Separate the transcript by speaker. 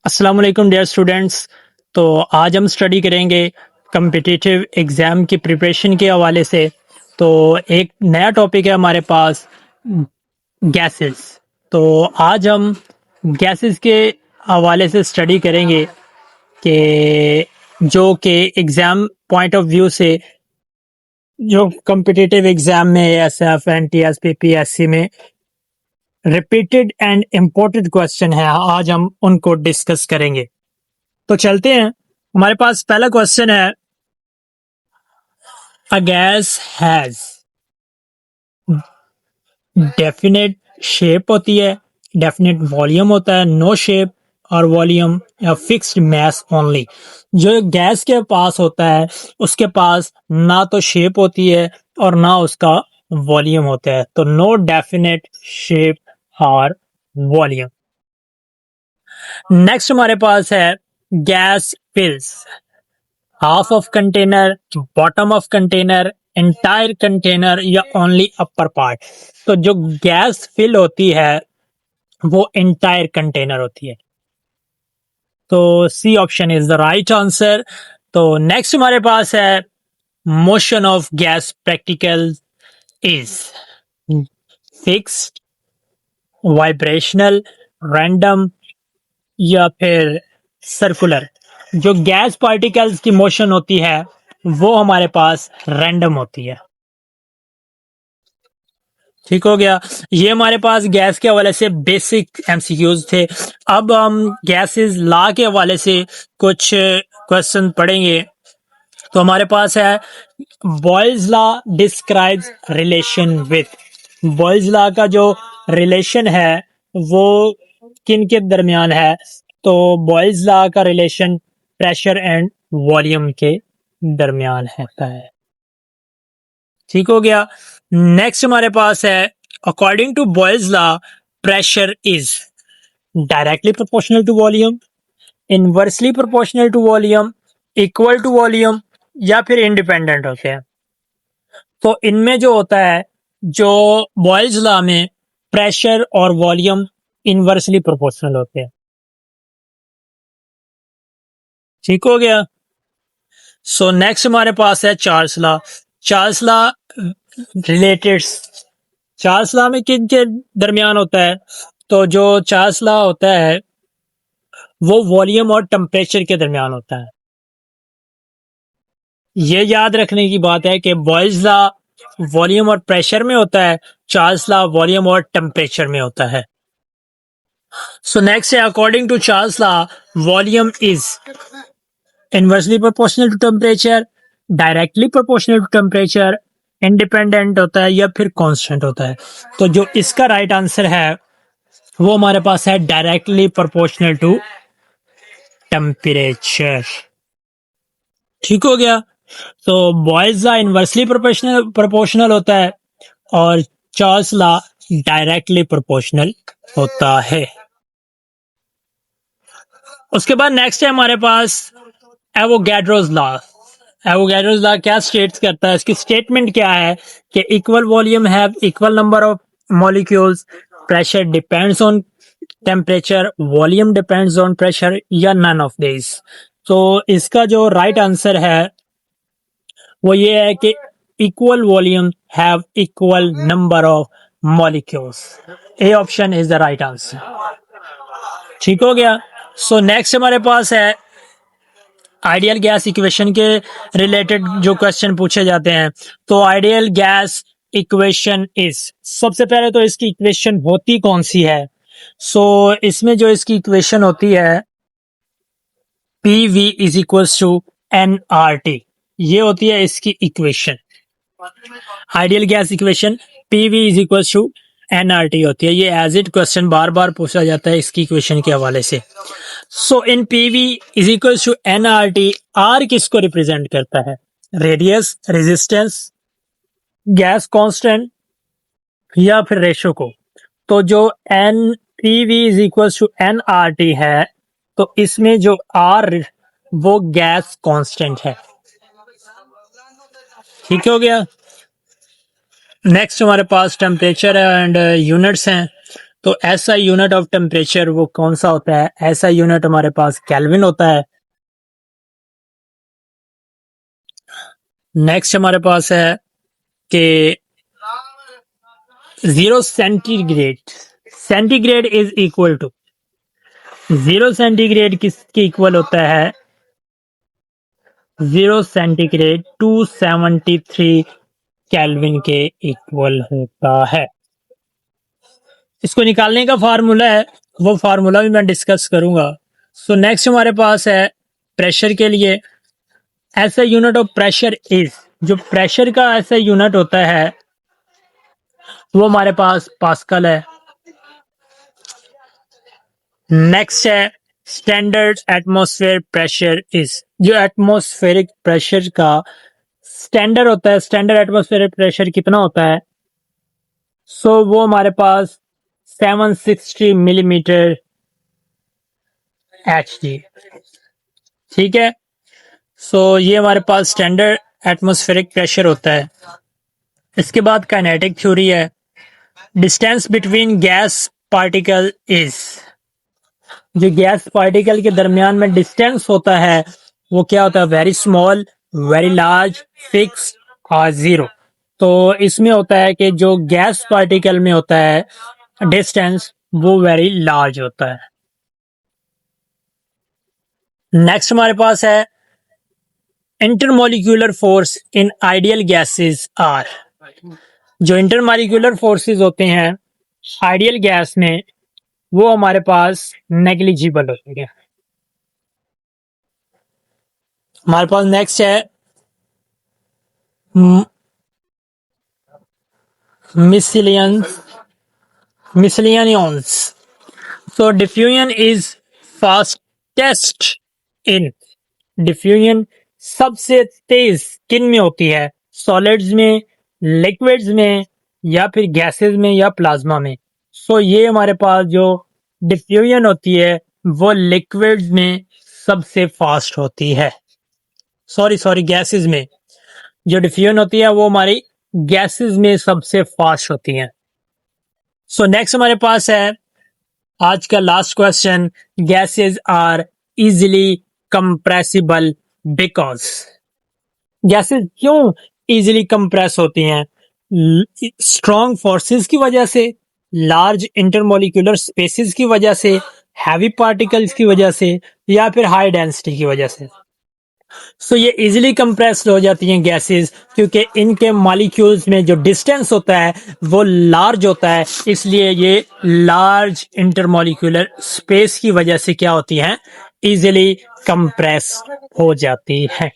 Speaker 1: अस्सलाम वालेकुम dear students. तो आज हम स्टडी करेंगे कम्पिटिटिव एग्ज़ाम की प्रिपरेशन के हवाले से। तो एक नया टॉपिक है हमारे पास, गैसेस। तो आज हम गैसेस के हवाले से स्टडी करेंगे कि जो कि एग्ज़ाम पॉइंट ऑफ व्यू से जो कम्पिटिटिव एग्ज़ाम में एसएफ, एनटीएस, पीपीएससी में रिपीटेड एंड इम्पोर्टेंट क्वेश्चन है, आज हम उनको डिस्कस करेंगे। तो चलते हैं। हमारे पास पहला क्वेश्चन है, a gas has definite shape होती है, डेफिनेट वॉल्यूम होता है, नो शेप और वॉल्यूम या फिक्स्ड मास ओनली। जो गैस के पास होता है उसके पास ना तो शेप होती है और ना उसका वॉल्यूम होता है। तो नो डेफिनेट शेप और वॉल्यूम। नेक्स्ट हमारे पास है, gas fills half of container, bottom of container, entire container या ओनली अपर पार्ट। तो जो गैस फिल होती है वो एंटायर कंटेनर होती है। तो C option is the right answer. तो नेक्स्ट हमारे पास है, motion of gas practical is fixed, vibrational, random या फिर सर्कुलर। जो गैस पार्टिकल्स की मोशन होती है वो हमारे पास रैंडम होती है। ठीक हो गया। ये हमारे पास गैस के हवाले से बेसिक एमसीक्यूज थे। अब हम गैसेस लॉ के हवाले से कुछ क्वेश्चन पढ़ेंगे। तो हमारे पास है, Boyle's law describes relation with. Boyle's law का जो रिलेशन है वो किन के दरमियान है? तो बॉयल्स लॉ का रिलेशन प्रेशर एंड वॉल्यूम के दरमियान होता है। ठीक हो गया। नेक्स्ट हमारे पास है, according to Boyle's law pressure is directly proportional to volume, inversely proportional to volume, equal to volume या फिर इंडिपेंडेंट होते हैं। तो इनमें जो होता है, जो बॉयल्स लॉ में प्रेशर और वॉल्यूम इनवर्सली प्रोपोर्शनल होते हैं। ठीक हो गया। सो नेक्स्ट हमारे पास है Charles law. Charles law related, Charles law में किन के दरमियान होता है? तो जो चार्ल्स लॉ होता है वो वॉल्यूम और टेम्परेचर के दरमियान होता है। ये याद रखने की बात है कि बॉयल्स लॉ वॉल्यूम और प्रेशर में होता है, चार्ल्स लॉ वॉल्यूम और टेम्परेचर में होता है। सो नेक्स्ट है, according to Charles law volume is inversely proportional to temperature, directly proportional to temperature, independent होता है या फिर कांस्टेंट होता है। तो जो इसका राइट आंसर है वो हमारे पास है डायरेक्टली प्रोपोर्शनल टू टेम्परेचर। ठीक हो गया। तो बॉयल्स लॉ इनवर्सली प्रोपोर्शनल होता है और चार्ल्स लॉ डायरेक्टली प्रोपोर्शनल होता है। उसके बाद नेक्स्ट है हमारे पास एवोगैड्रोस लॉ। एवोगैड्रोस लॉ क्या स्टेट्स करता है, इसकी स्टेटमेंट क्या है कि equal volume have equal number of molecules, pressure depends on temperature, volume depends on pressure या नन ऑफ दिस। तो इसका जो राइट आंसर है वो ये है कि equal volume have equal number of molecules. A option is the right answer. ठीक हो गया। सो नेक्स्ट हमारे पास है, आइडियल गैस इक्वेशन के रिलेटेड जो क्वेश्चन पूछे जाते हैं। तो आइडियल गैस इक्वेशन इज, सबसे पहले तो इसकी इक्वेशन होती कौन सी है? सो इसमें जो इसकी इक्वेशन होती है, p we is equals to N R t, ये होती है इसकी equation. Ideal gas equation p we is equals to N R t होती है। ये एज इट क्वेश्चन बार बार पूछा जाता है इसकी इक्वेशन के हवाले से। So in p we is equals to N R t, r किसको रिप्रेजेंट करता है? रेडियस, रेजिस्टेंस, गैस कांस्टेंट या फिर रेशो को। तो जो N P we is equals to N R T है, तो इसमें जो आर वो गैस कांस्टेंट है। ठीक हो गया। नेक्स्ट हमारे पास टेम्परेचर एंड यूनिट्स हैं। तो ऐसा यूनिट ऑफ टेम्परेचर वो कौन सा होता है? ऐसा यूनिट हमारे पास केल्विन होता है। नेक्स्ट हमारे पास है कि 0 centigrade, centigrade is equal to 0 centigrade किसके इक्वल होता है? 0 सेंटीग्रेड 273 केल्विन के इक्वल होता है। इसको निकालने का फार्मूला है, वो फार्मूला भी मैं डिस्कस करूंगा। सो नेक्स्ट हमारे पास है प्रेशर के लिए। ऐसा यूनिट ऑफ प्रेशर इज, जो प्रेशर का ऐसा यूनिट होता है वो हमारे पास पास्कल है। नेक्स्ट है स्टैंडर्ड एटमॉस्फेयर प्रेशर इज, जो एटमॉस्फेरिक प्रेशर का स्टैंडर्ड होता है, स्टैंडर्ड एटमॉस्फेरिक प्रेशर कितना होता है? सो वो हमारे पास 760 मिलीमीटर एचजी। ठीक है, सो ये हमारे पास स्टैंडर्ड एटमॉस्फेरिक प्रेशर होता है। इसके बाद काइनेटिक थ्योरी है। Distance between gas particle is, जो गैस पार्टिकल के दरमियान में डिस्टेंस होता है वो क्या होता है? Very small, very large, fix और जीरो। तो इसमें होता है कि जो गैस पार्टिकल में होता है डिस्टेंस वो वेरी लार्ज होता है। नेक्स्ट हमारे पास है intermolecular force in ideal gases are, जो इंटरमोलिक्यूलर फोर्सेस होते हैं आइडियल गैस में वो हमारे पास नेग्लिजिबल होते हैं। हमारे पास नेक्स्ट है miscellaneous, miscellaneous. So diffusion is fastest in, diffusion सबसे तेज किन में होती है? सॉलिड्स में, लिक्विड्स में, या फिर गैसेस में, या प्लाज्मा में। सो ये हमारे पास जो डिफ्यूजन होती है वो लिक्विड्स में सबसे फास्ट होती है। सॉरी गैसेस में, जो डिफ्यूजन होती है वो हमारी गैसेस में सबसे फास्ट होती है। सो नेक्स्ट हमारे पास है आज का last question, gases are easily compressible because, gases क्यों इजीली कंप्रेस होती हैं? स्ट्रॉन्ग फोर्सेस की वजह से, लार्ज इंटरमोलिकुलर स्पेसेस की वजह से, हैवी पार्टिकल्स की वजह से, या फिर हाई डेंसिटी की वजह से। सो ये इजीली कंप्रेस्ड हो जाती हैं गैसेस क्योंकि इनके मॉलिक्यूल्स में जो डिस्टेंस होता है वो लार्ज होता है, इसलिए ये लार्ज इंटरमोलिकुलर स्पेस की वजह से क्या होती हैं? इजीली कंप्रेस हो जाती है।